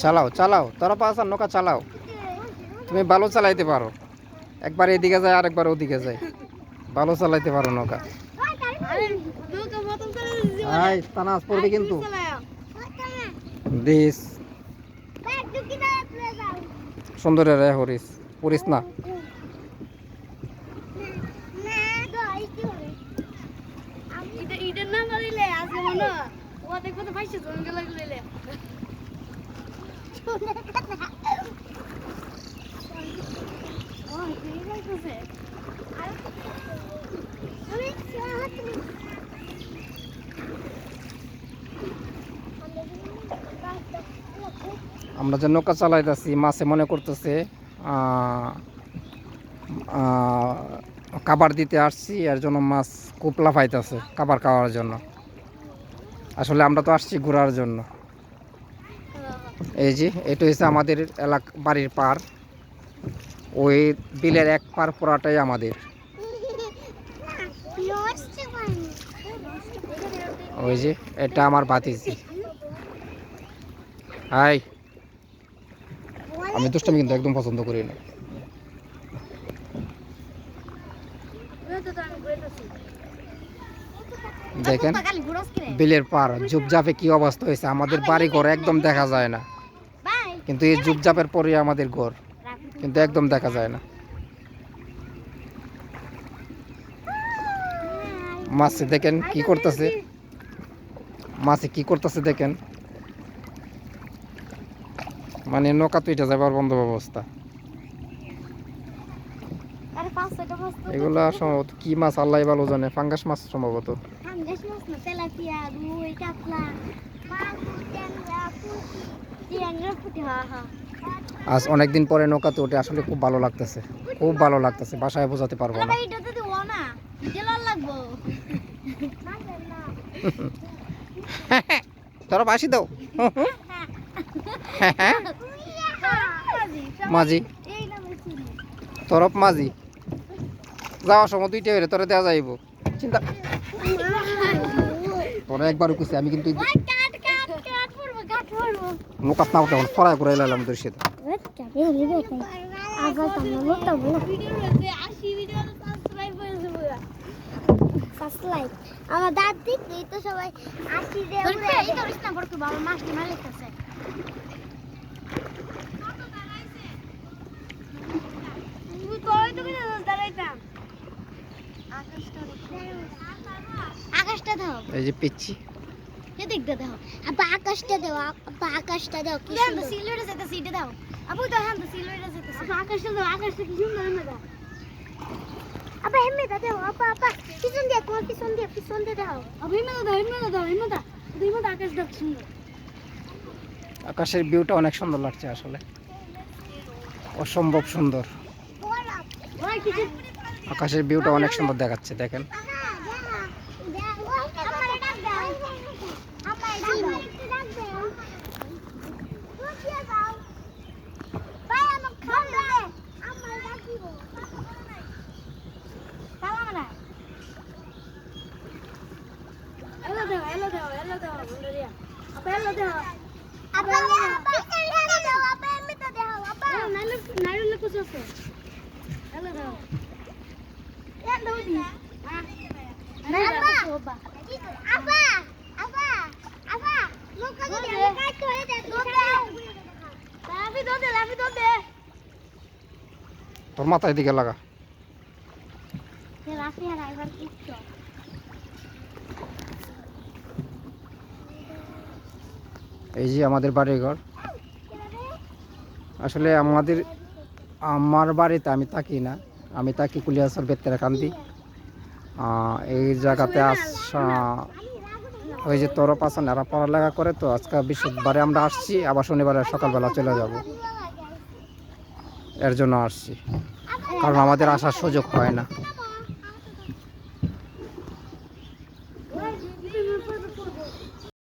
চালাও চালাও, তোরা পাঁচ আর নৌকা চালাও। তুমি ভালো চালাইতে পারো, একবার এদিকে যায় আর একবার ওদিকে যায়, ভালো চালাইতে পারো নৌকা। আই তানাস পড়বে কিন্তু দিস সুন্দর রে হরিস, পড়িস না। আমরা যে নৌকা চালাইতেছি, মাছে মনে করতেছে খাবার দিতে আসছি, এর জন্য মাছ খুব লাফাইতেছে খাবার খাওয়ার জন্য। আসলে আমরা তো আসছি ঘোরার জন্য। এই যে এটা হচ্ছে আমাদের এলাকা, বাড়ির পার, ওই বিলের এক পার পুরাটাই আমাদের। ওই যে এটা আমার ভাতিজি। হাই, আমি দুষ্টামি কিন্তু একদম পছন্দ করি না। দেখেন বিলের পার ঝুপঝাপে কি অবস্থা হয়েছে, আমাদের বাড়ি ঘর একদম দেখা যায় না, কিন্তু এই ঝুপঝাপের পরে আমাদের ঘর কিন্তু একদম দেখা যায় না। মাছে দেখেন কি করতেছে, মাছে কি করতেছে দেখেন, মানে নৌকা তো এটা যাবার বন্ধ ব্যবস্থা। এগুলা সম্ভবত কি মাছ আল্লাহ ভালো জানে, ফাঙ্গাস মাছ সম্ভবত। আজ অনেকদিন পরে নৌকাতে উঠে আসলে খুব ভালো লাগতেছে, খুব ভালো লাগতেছে, বাসায় বোঝাতে পারবো না। তোরা বাসি দাও মাঝি, তরফ মাঝি যাওয়ার সময় দুইটা বেড়ে তোরা দেওয়া যাইব চিন্তা। তোরা একবার কুছি আমি কিন্তু নৌকাত না উঠে ফরাই করে এলাম তোর সাথে। আমার দাদি তো সবাই আসি রে এই করিস না বড় বাবা মাছ নিয়ে মারতেছে। আকাশটা দাও, এই যে পিচ্ছি এদিক দাও আপা, আকাশটা দাও আপা, আকাশটা দাও কি সুন্দর। সিলভারটা যেতে সিটে দাও আপু, তো হ্যাঁ তো সিলভারটা যেতে আপা, আকাশটা দাও, আকাশটা কি সুন্দর না দাও আপা, হেমে দাও আপা, আপা পিছন দিয়ে কোন পিছন দিয়ে দাও আপা, হেমে দাও আকাশ দাও কি সুন্দর। আকাশের ভিউটা অনেক সুন্দর লাগছে, আসলে অসম্ভব সুন্দর। আকাশের ভিউটা অনেক সুন্দর দেখাচ্ছে দেখেন। তোর মাথায় দিকে লাগা। এই যে আমাদের বাড়ির ঘর, আসলে আমার বাড়িতে আমি থাকি না, আমি থাকি কুলিয়াছর বেত্তেরা কান্দি। এই জায়গাতে ওই যে তরফ আছেন এরা পড়ালেখা করে, তো আজকে বৃহস্পতিবারে আমরা আসছি, আবার শনিবারে সকালবেলা চলে যাব, এর জন্য আসছি, কারণ আমাদের আসার সুযোগ হয় না।